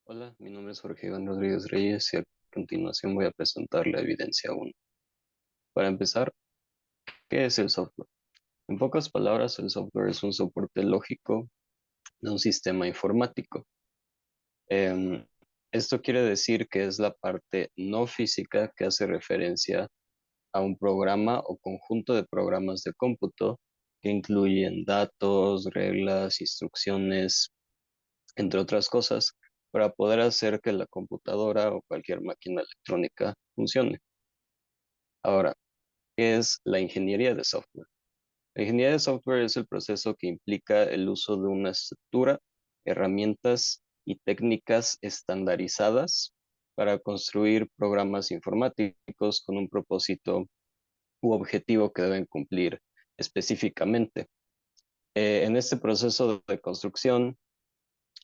Hola, mi nombre es Jorge Iván Rodríguez Reyes y a continuación voy a presentar la evidencia 1. Para empezar, ¿qué es el software? En pocas palabras, el software es un soporte lógico de un sistema informático. Em, Esto quiere decir que es la parte no física que hace referencia a un programa o conjunto de programas de cómputo que incluyen datos, reglas, instrucciones, entre otras cosas, para poder hacer que la computadora o cualquier máquina electrónica funcione. Ahora, ¿qué es la ingeniería de software? La ingeniería de software es el proceso que implica el uso de una estructura, herramientas y técnicas estandarizadas para construir programas informáticos con un propósito u objetivo que deben cumplir específicamente. En este proceso de construcción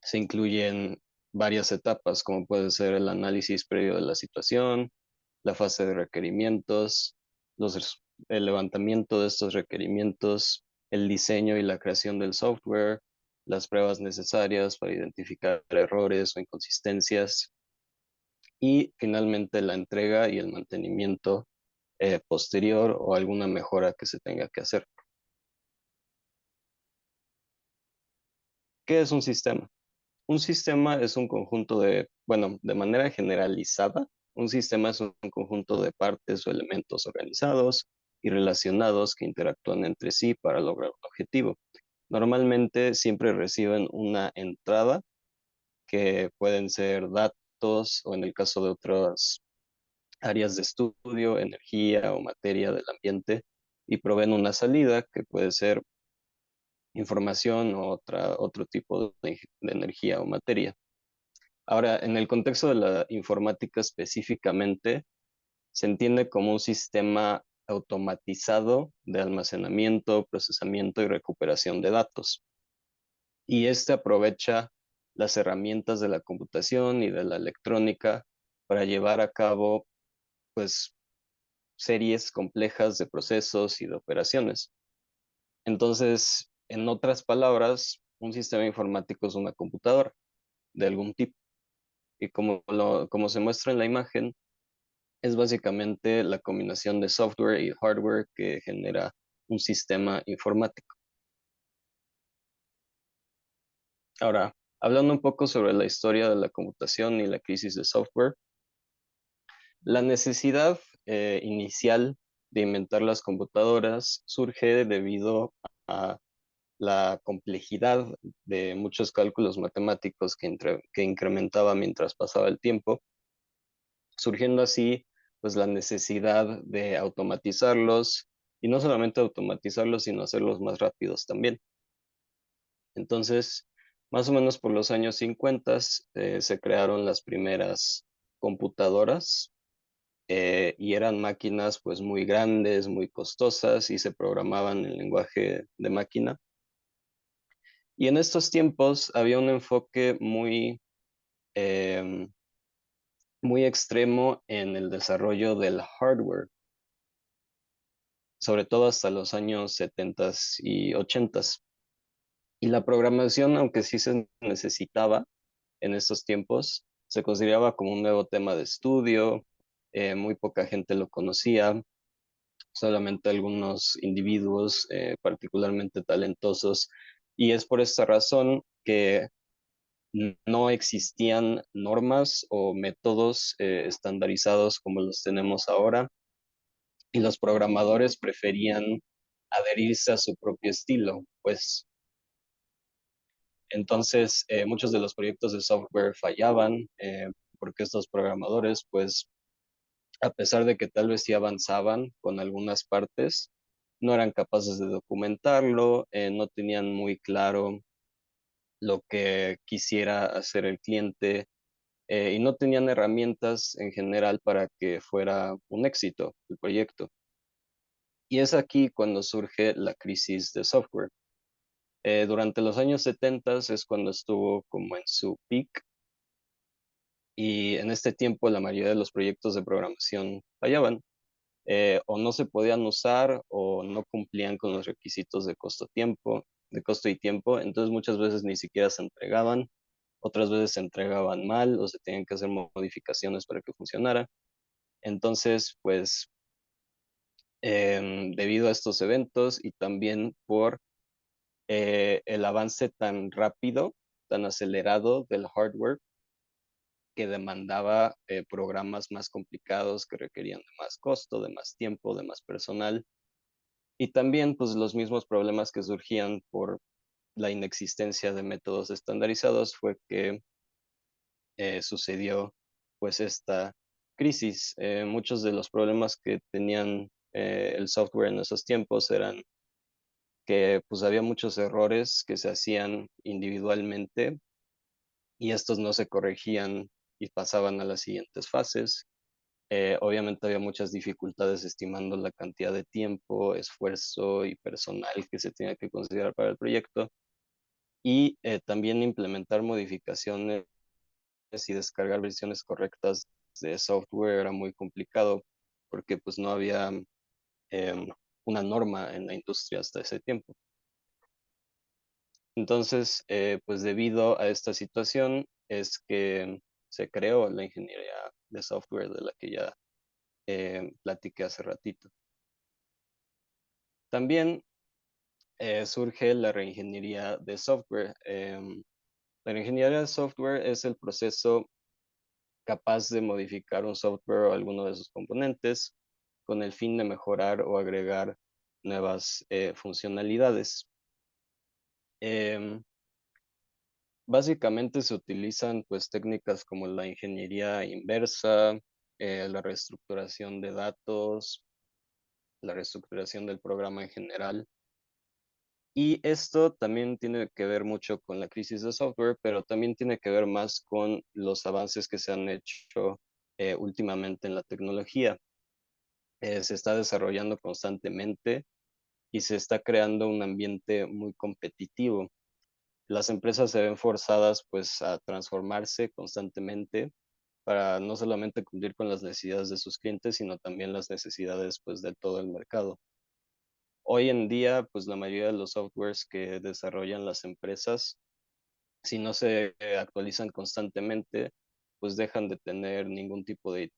se incluyen varias etapas, como puede ser el análisis previo de la situación, la fase de requerimientos, el levantamiento de estos requerimientos, el diseño y la creación del software, las pruebas necesarias para identificar errores o inconsistencias y finalmente la entrega y el mantenimiento posterior o alguna mejora que se tenga que hacer. ¿Qué es un sistema? Un sistema es un conjunto bueno, de manera generalizada, un sistema es un conjunto de partes o elementos organizados y relacionados que interactúan entre sí para lograr un objetivo. Normalmente siempre reciben una entrada que pueden ser datos o en el caso de otras áreas de estudio, energía o materia del ambiente y proveen una salida que puede ser información o otro tipo de energía o materia. Ahora, en el contexto de la informática específicamente, se entiende como un sistema automatizado de almacenamiento, procesamiento y recuperación de datos. Y este aprovecha las herramientas de la computación y de la electrónica para llevar a cabo, pues, series complejas de procesos y de operaciones. Entonces, en otras palabras, un sistema informático es una computadora de algún tipo. Y como se muestra en la imagen, es básicamente la combinación de software y hardware que genera un sistema informático. Ahora, hablando un poco sobre la historia de la computación y la crisis de software, la necesidad inicial de inventar las computadoras surge debido a la complejidad de muchos cálculos matemáticos que incrementaba mientras pasaba el tiempo, surgiendo así pues la necesidad de automatizarlos y no solamente automatizarlos, sino hacerlos más rápidos también. Entonces, más o menos por los años 50 se crearon las primeras computadoras y eran máquinas pues muy grandes, muy costosas y se programaban en lenguaje de máquina. Y en estos tiempos había un enfoque em, muy extremo en el desarrollo del hardware, sobre todo hasta los años 70 y 80. Y la programación, aunque sí se necesitaba en estos tiempos, se consideraba como un nuevo tema de estudio, muy poca gente lo conocía, solamente algunos individuos particularmente talentosos, y es por esta razón que no existían normas o métodos estandarizados como los tenemos ahora, y los programadores preferían adherirse a su propio estilo, pues entonces muchos de los proyectos de software fallaban porque estos programadores, pues a pesar de que tal vez sí avanzaban con algunas partes, no eran capaces de documentarlo, no tenían muy claro lo que quisiera hacer el cliente y no tenían herramientas en general para que fuera un éxito el proyecto. Y es aquí cuando surge la crisis de software. Durante los años 70 es cuando estuvo como en su peak y en este tiempo la mayoría de los proyectos de programación fallaban. O no se podían usar o no cumplían con los requisitos de costo y tiempo, entonces muchas veces ni siquiera se entregaban otras veces se entregaban mal o se tenían que hacer modificaciones para que funcionara. Entonces, pues debido a estos eventos y también por el avance tan rápido, tan acelerado del hardware, que demandaba programas más complicados que requerían de más costo, de más tiempo, de más personal, y también pues los mismos problemas que surgían por la inexistencia de métodos estandarizados fue que sucedió pues esta crisis. Muchos de los problemas que tenían el software en esos tiempos eran que pues había muchos errores que se hacían individualmente y estos no se corregían y pasaban a las siguientes fases. Obviamente había muchas dificultades estimando la cantidad de tiempo, esfuerzo y personal que se tenía que considerar para el proyecto y también implementar modificaciones y descargar versiones correctas de software era muy complicado porque pues no había em, una norma en la industria hasta ese tiempo. Entonces, pues debido a esta situación es que se creó la ingeniería de software de la que ya platiqué hace ratito. También surge la reingeniería de software. La reingeniería de software es el proceso capaz de modificar un software o alguno de sus componentes con el fin de mejorar o agregar nuevas funcionalidades. Em, Básicamente se utilizan pues técnicas como la ingeniería inversa, la reestructuración de datos, la reestructuración del programa en general. Y esto también tiene que ver mucho con la crisis de software, pero también tiene que ver más con los avances que se han hecho últimamente en la tecnología. Se está desarrollando constantemente y se está creando un ambiente muy competitivo. Las empresas se ven forzadas pues a transformarse constantemente para no solamente cumplir con las necesidades de sus clientes, sino también las necesidades pues de todo el mercado. Hoy en día, pues la mayoría de los softwares que desarrollan las empresas, si no se actualizan constantemente, pues dejan de tener ningún tipo de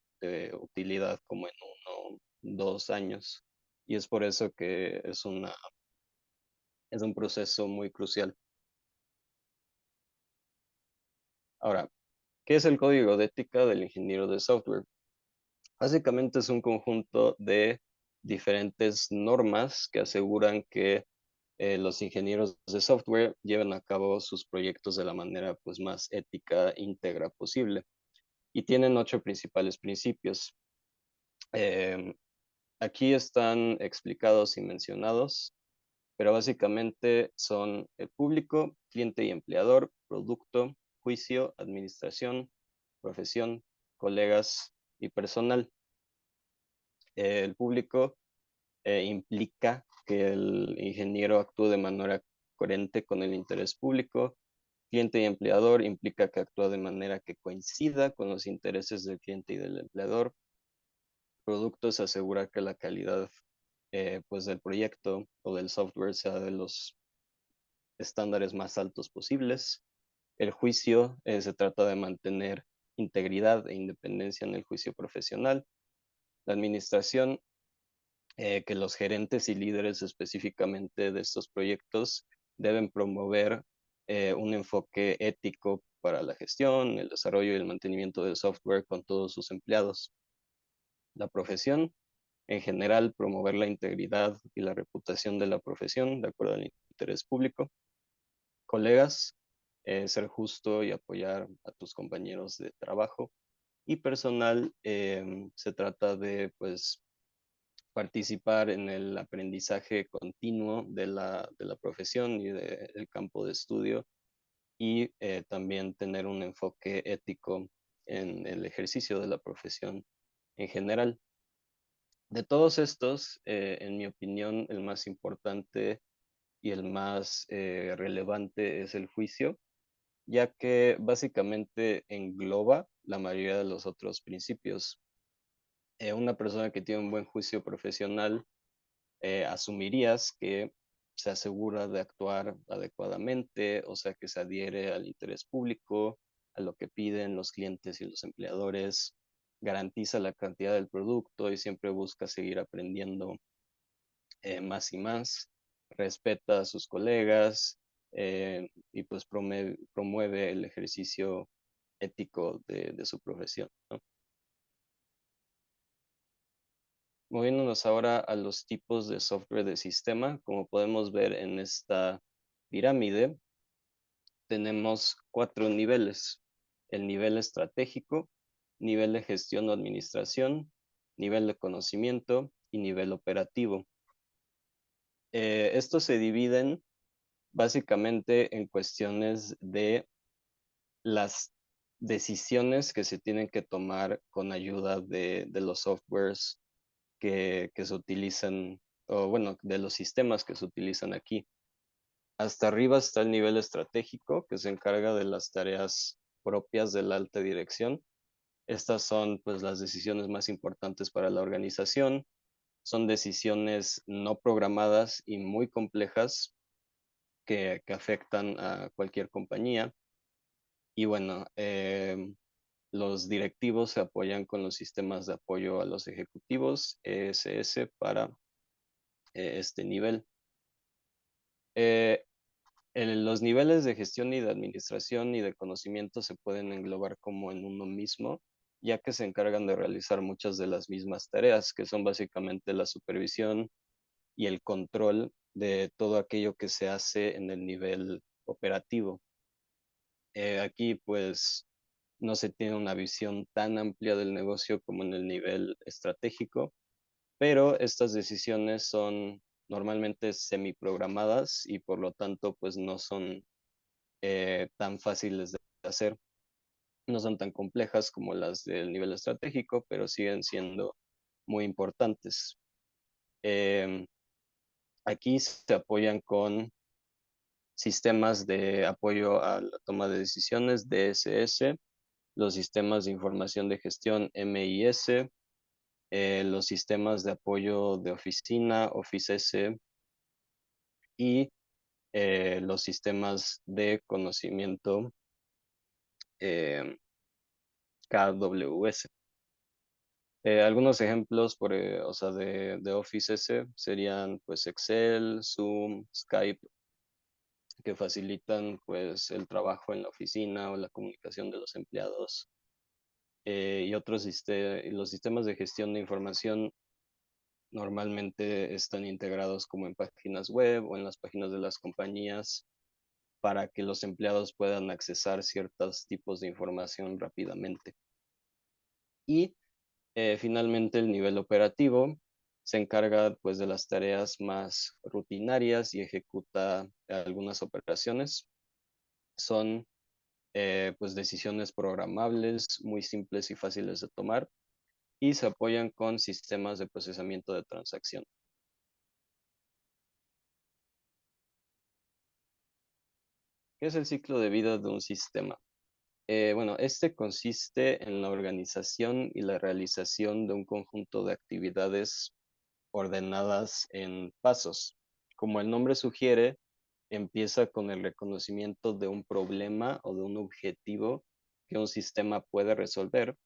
utilidad como en 1 o 2 años. Y es por eso que es un proceso muy crucial. Ahora, ¿qué es el código de ética del ingeniero de software? Básicamente es un conjunto de diferentes normas que aseguran que los ingenieros de software lleven a cabo sus proyectos de la manera pues, más ética e íntegra posible. Y tienen 8 principales principios. Em, Aquí están explicados y mencionados, pero básicamente son el público, cliente y empleador, producto, juicio, administración, profesión, colegas y personal. El público implica que el ingeniero actúe de manera coherente con el interés público. Cliente y empleador implica que actúa de manera que coincida con los intereses del cliente y del empleador. Producto es asegurar que la calidad pues del proyecto o del software sea de los estándares más altos posibles. El juicio se trata de mantener integridad e independencia en el juicio profesional. La administración que los gerentes y líderes específicamente de estos proyectos deben promover un enfoque ético para la gestión, el desarrollo y el mantenimiento del software con todos sus empleados. La profesión, en general, promover la integridad y la reputación de la profesión de acuerdo al interés público. Colegas, ser justo y apoyar a tus compañeros de trabajo. Y personal, se trata de pues participar en el aprendizaje continuo de la profesión y del campo de estudio y también tener un enfoque ético en el ejercicio de la profesión en general. De todos estos, en mi opinión, el más importante y el más relevante es el juicio, ya que básicamente engloba la mayoría de los otros principios. Una persona que tiene un buen juicio profesional asumirías que se asegura de actuar adecuadamente, o sea que se adhiere al interés público, a lo que piden los clientes y los empleadores, garantiza la cantidad del producto y siempre busca seguir aprendiendo más y más, respeta a sus colegas y pues promueve el ejercicio ético de su profesión, ¿no? Moviéndonos ahora a los tipos de software de sistema, como podemos ver en esta pirámide, tenemos 4 niveles. El nivel estratégico, nivel de gestión o administración, nivel de conocimiento y nivel operativo. Estos se dividen básicamente en cuestiones de las decisiones que se tienen que tomar con ayuda de los softwares que se utilizan, o bueno, de los sistemas que se utilizan aquí. Hasta arriba está el nivel estratégico, que se encarga de las tareas propias de la alta dirección. Estas son pues las decisiones más importantes para la organización. Son decisiones no programadas y muy complejas que afectan a cualquier compañía. Y bueno, los directivos se apoyan con los sistemas de apoyo a los ejecutivos, ESS, para este nivel. Eh, los niveles de gestión y de administración y de conocimiento se pueden englobar como en uno mismo, ya que se encargan de realizar muchas de las mismas tareas, que son básicamente la supervisión y el control de todo aquello que se hace en el nivel operativo. Aquí pues no se tiene una visión tan amplia del negocio como en el nivel estratégico, pero estas decisiones son normalmente semiprogramadas y por lo tanto pues no son tan fáciles de hacer. No son tan complejas como las del nivel estratégico, pero siguen siendo muy importantes. Em, Aquí se apoyan con sistemas de apoyo a la toma de decisiones, DSS, los sistemas de información de gestión, MIS, los sistemas de apoyo de oficina, Office S, y los sistemas de conocimiento, eh, KWS. Algunos ejemplos o sea, de Office S serían pues Excel, Zoom, Skype, que facilitan pues el trabajo en la oficina o la comunicación de los empleados. Y los sistemas de gestión de información normalmente están integrados como en páginas web o en las páginas de las compañías para que los empleados puedan accesar ciertos tipos de información rápidamente. Y finalmente, el nivel operativo se encarga pues de las tareas más rutinarias y ejecuta algunas operaciones. Son pues decisiones programables, muy simples y fáciles de tomar y se apoyan con sistemas de procesamiento de transacción. ¿Qué es el ciclo de vida de un sistema? Bueno, este consiste en la organización y la realización de un conjunto de actividades ordenadas en pasos. Como el nombre sugiere, empieza con el reconocimiento de un problema o de un objetivo que un sistema puede resolver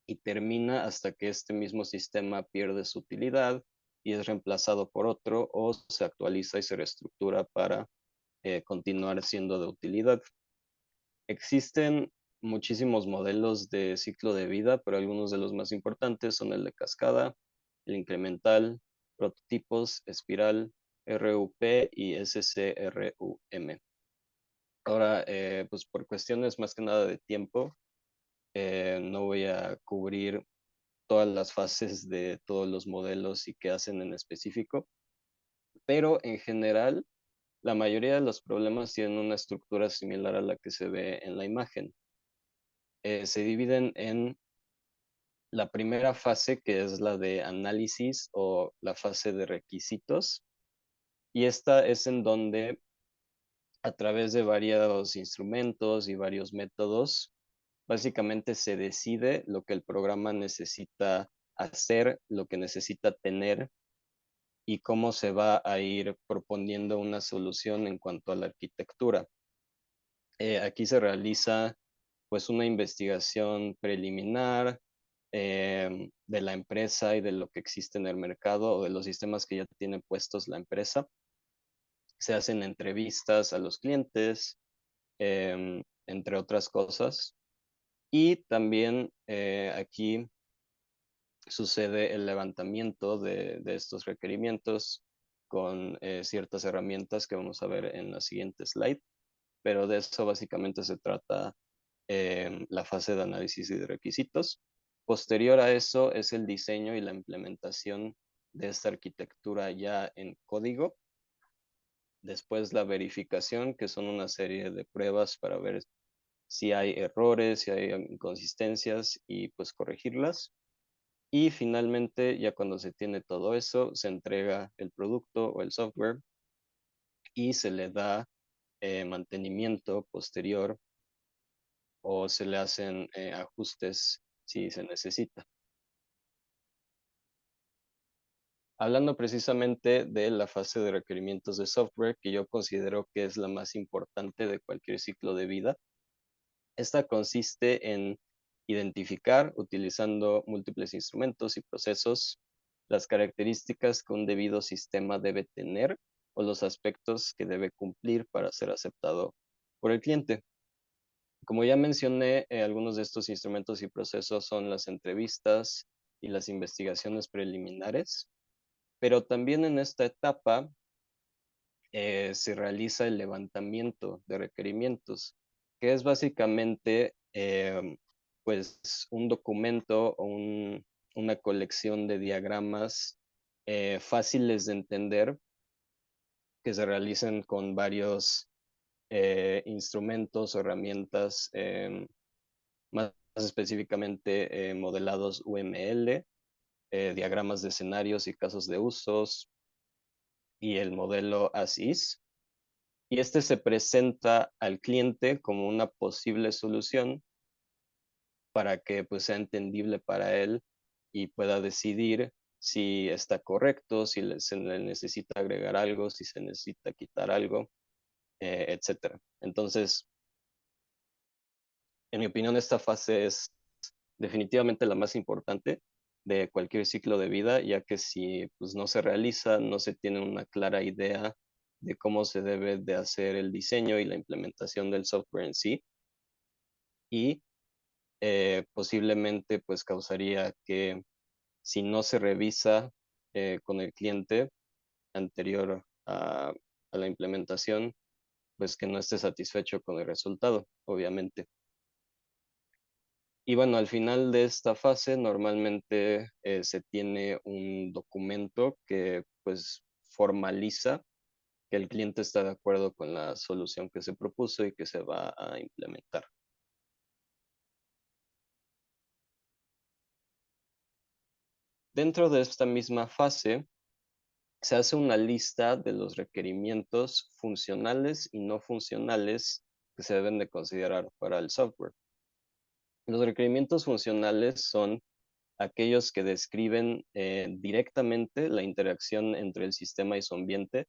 y termina hasta que este mismo sistema pierde su utilidad y es reemplazado por otro o se actualiza y se reestructura para continuar siendo de utilidad. Existen muchísimos modelos de ciclo de vida, pero algunos de los más importantes son el de cascada, el incremental, prototipos, espiral, RUP y SCRUM. Ahora, pues por cuestiones más que nada de tiempo, no voy a cubrir todas las fases de todos los modelos y qué hacen en específico, pero en general, la mayoría de los problemas tienen una estructura similar a la que se ve en la imagen. Se dividen en la primera fase, que es la de análisis o la fase de requisitos, y esta es en donde a través de varios instrumentos y varios métodos, básicamente se decide lo que el programa necesita hacer, lo que necesita tener y cómo se va a ir proponiendo una solución en cuanto a la arquitectura. Aquí se realiza pues una investigación preliminar de la empresa y de lo que existe en el mercado o de los sistemas que ya tiene puestos la empresa. Se hacen entrevistas a los clientes, entre otras cosas. Y también aquí sucede el levantamiento de estos requerimientos con ciertas herramientas que vamos a ver en la siguiente slide, pero de eso básicamente se trata la fase de análisis y de requisitos. Posterior a eso es el diseño y la implementación de esta arquitectura ya en código. Después la verificación, que son una serie de pruebas para ver si hay errores, si hay inconsistencias y pues corregirlas. Y finalmente, ya cuando se tiene todo eso, se entrega el producto o el software y se le da mantenimiento posterior o se le hacen ajustes si se necesita. Hablando precisamente de la fase de requerimientos de software, que yo considero que es la más importante de cualquier ciclo de vida, esta consiste en identificar, utilizando múltiples instrumentos y procesos, las características que un debido sistema debe tener o los aspectos que debe cumplir para ser aceptado por el cliente. Como ya mencioné, algunos de estos instrumentos y procesos son las entrevistas y las investigaciones preliminares, pero también en esta etapa se realiza el levantamiento de requerimientos, que es básicamente pues un documento o una colección de diagramas fáciles de entender que se realicen con varios instrumentos o herramientas, más específicamente modelados UML, diagramas de escenarios y casos de usos y el modelo ASIS. Y este se presenta al cliente como una posible solución para que pues sea entendible para él y pueda decidir si está correcto, si se le necesita agregar algo, si se necesita quitar algo, etcétera. Entonces, en mi opinión, esta fase es definitivamente la más importante de cualquier ciclo de vida, ya que si pues, no se realiza, no se tiene una clara idea de cómo se debe de hacer el diseño y la implementación del software en sí, y posiblemente pues causaría que si no se revisa con el cliente anterior a la implementación, pues que no esté satisfecho con el resultado, obviamente. Y bueno, al final de esta fase normalmente se tiene un documento que pues formaliza que el cliente está de acuerdo con la solución que se propuso y que se va a implementar. Dentro de esta misma fase se hace una lista de los requerimientos funcionales y no funcionales que se deben de considerar para el software. Los requerimientos funcionales son aquellos que describen directamente la interacción entre el sistema y su ambiente.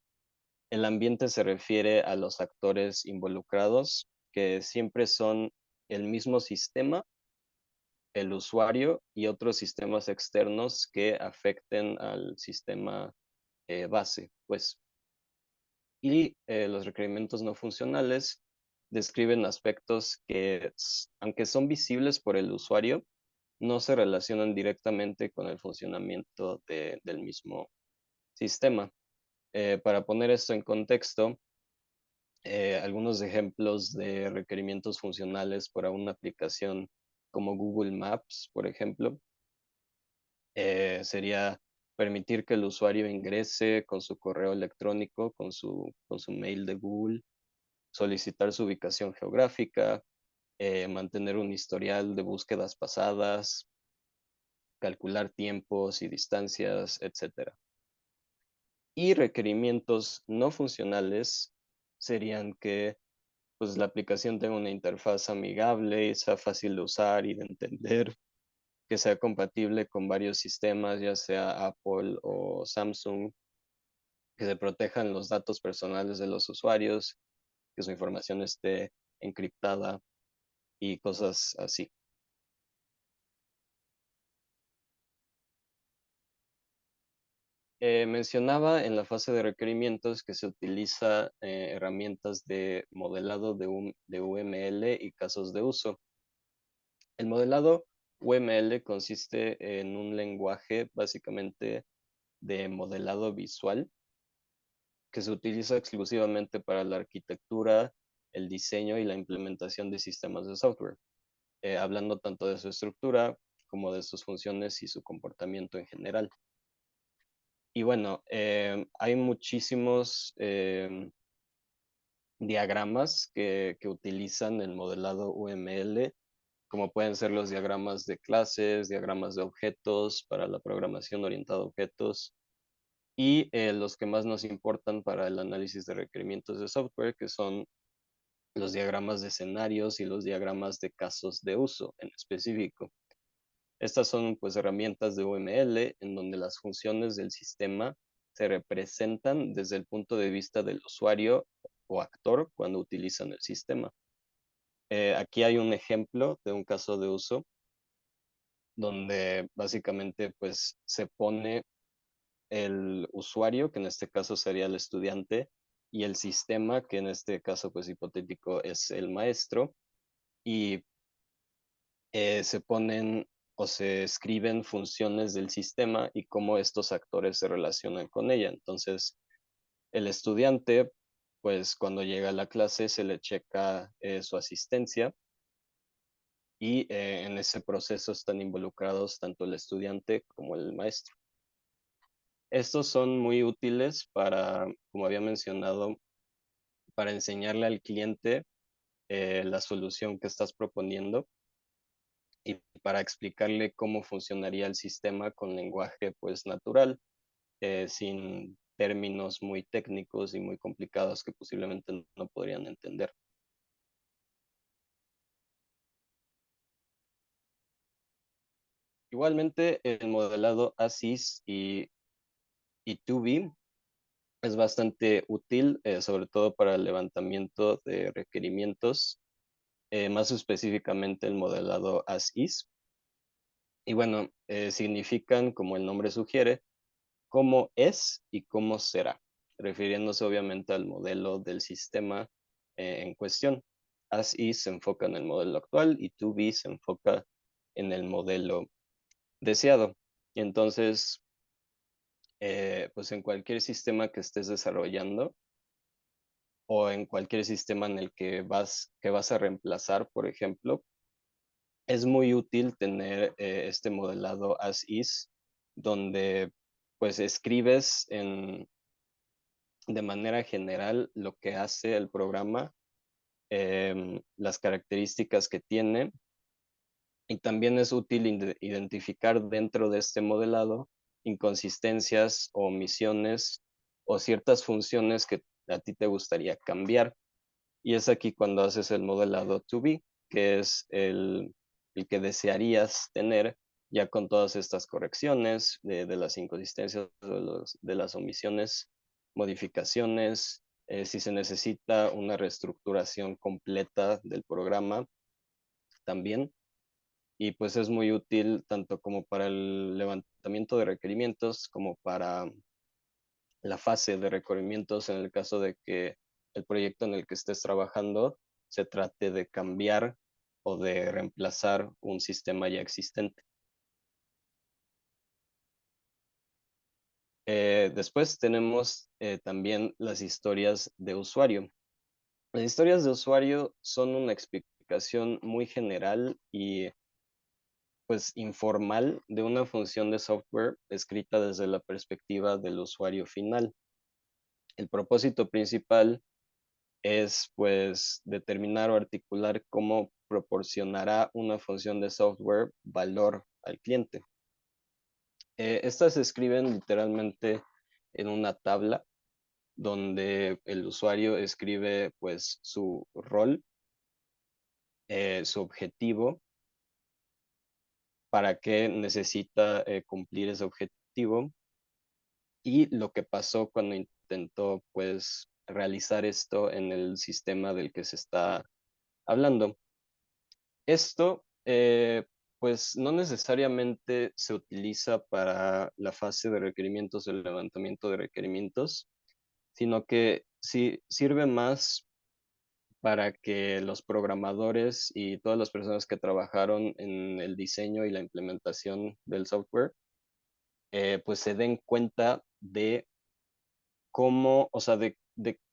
El ambiente se refiere a los actores involucrados, que siempre son el mismo sistema, el usuario y otros sistemas externos que afecten al sistema base, pues. Y los requerimientos no funcionales describen aspectos que, aunque son visibles por el usuario, no se relacionan directamente con el funcionamiento del mismo sistema. Para poner esto en contexto, algunos ejemplos de requerimientos funcionales para una aplicación como Google Maps, por ejemplo, sería permitir que el usuario ingrese con su correo electrónico, con su mail de Google, solicitar su ubicación geográfica, mantener un historial de búsquedas pasadas, calcular tiempos y distancias, etcétera. Y requerimientos no funcionales serían que pues, la aplicación tenga una interfaz amigable y sea fácil de usar y de entender, que sea compatible con varios sistemas, ya sea Apple o Samsung, que se protejan los datos personales de los usuarios, que su información esté encriptada y cosas así. Mencionaba en la fase de requerimientos que se utiliza herramientas de modelado de UML y casos de uso. El modelado UML consiste en un lenguaje básicamente de modelado visual que se utiliza exclusivamente para la arquitectura, el diseño y la implementación de sistemas de software, hablando tanto de su estructura como de sus funciones y su comportamiento en general. Y bueno, hay muchísimos diagramas que utilizan el modelado UML, como pueden ser los diagramas de clases, diagramas de objetos para la programación orientada a objetos, y los que más nos importan para el análisis de requerimientos de software, que son los diagramas de escenarios y los diagramas de casos de uso en específico. Estas son pues herramientas de UML en donde las funciones del sistema se representan desde el punto de vista del usuario o actor cuando utilizan el sistema. Aquí hay un ejemplo de un caso de uso donde básicamente pues se pone el usuario, que en este caso sería el estudiante, y el sistema, que en este caso pues hipotético es el maestro, y se ponen o se escriben funciones del sistema y cómo estos actores se relacionan con ella. Entonces, el estudiante, pues cuando llega a la clase se le checa su asistencia y en ese proceso están involucrados tanto el estudiante como el maestro. Estos son muy útiles para, como había mencionado, para enseñarle al cliente la solución que estás proponiendo y para explicarle cómo funcionaría el sistema con lenguaje pues natural, sin términos muy técnicos y muy complicados que posiblemente no podrían entender. Igualmente, el modelado ASYS y 2B es bastante útil, sobre todo para el levantamiento de requerimientos, más específicamente el modelado ASYS. Y bueno, significan, como el nombre sugiere, cómo es y cómo será, refiriéndose obviamente al modelo del sistema en cuestión. As is se enfoca en el modelo actual y to be se enfoca en el modelo deseado. Y entonces, pues en cualquier sistema que estés desarrollando o en cualquier sistema en el que vas a reemplazar, por ejemplo, es muy útil tener este modelado as is, donde pues escribes de manera general lo que hace el programa, las características que tiene, y también es útil identificar dentro de este modelado inconsistencias o omisiones o ciertas funciones que a ti te gustaría cambiar. Y es aquí cuando haces el modelado to be, que es el que desearías tener ya con todas estas correcciones de las inconsistencias, de las omisiones, modificaciones, si se necesita una reestructuración completa del programa también. Y pues es muy útil tanto como para el levantamiento de requerimientos como para la fase de requerimientos en el caso de que el proyecto en el que estés trabajando se trate de cambiar o de reemplazar un sistema ya existente. Después tenemos también las historias de usuario. Las historias de usuario son una explicación muy general y pues informal de una función de software escrita desde la perspectiva del usuario final. El propósito principal es pues determinar o articular cómo proporcionará una función de software valor al cliente. Estas se escriben literalmente en una tabla donde el usuario escribe pues su rol, su objetivo, para qué necesita cumplir ese objetivo y lo que pasó cuando intentó pues realizar esto en el sistema del que se está hablando. Esto pues no necesariamente se utiliza para la fase de requerimientos, el levantamiento de requerimientos, sino que sí sirve más para que los programadores y todas las personas que trabajaron en el diseño y la implementación del software, pues se den cuenta de cómo, o sea, de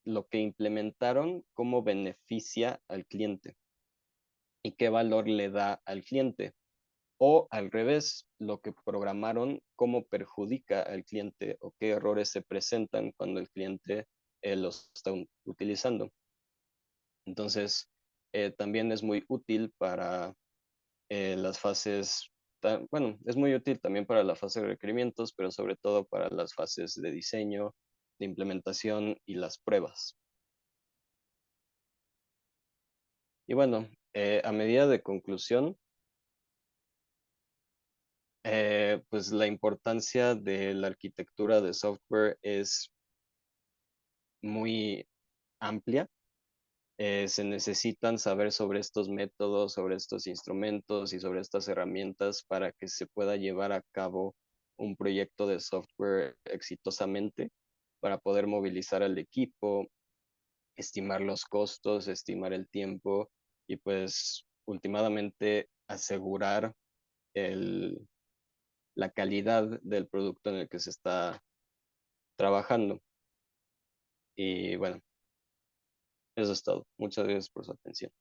lo que implementaron, cómo beneficia al cliente y qué valor le da al cliente. O al revés, lo que programaron, cómo perjudica al cliente o qué errores se presentan cuando el cliente los está utilizando. Entonces, también es muy útil para las fases, bueno, es muy útil también para la fase de requerimientos, pero sobre todo para las fases de diseño, de implementación y las pruebas. Y bueno, a medida de conclusión, pues la importancia de la arquitectura de software es muy amplia. Se necesitan saber sobre estos métodos, sobre estos instrumentos y sobre estas herramientas para que se pueda llevar a cabo un proyecto de software exitosamente, para poder movilizar al equipo, estimar los costos, estimar el tiempo y pues últimamente asegurar el, la calidad del producto en el que se está trabajando. Y bueno, eso es todo. Muchas gracias por su atención.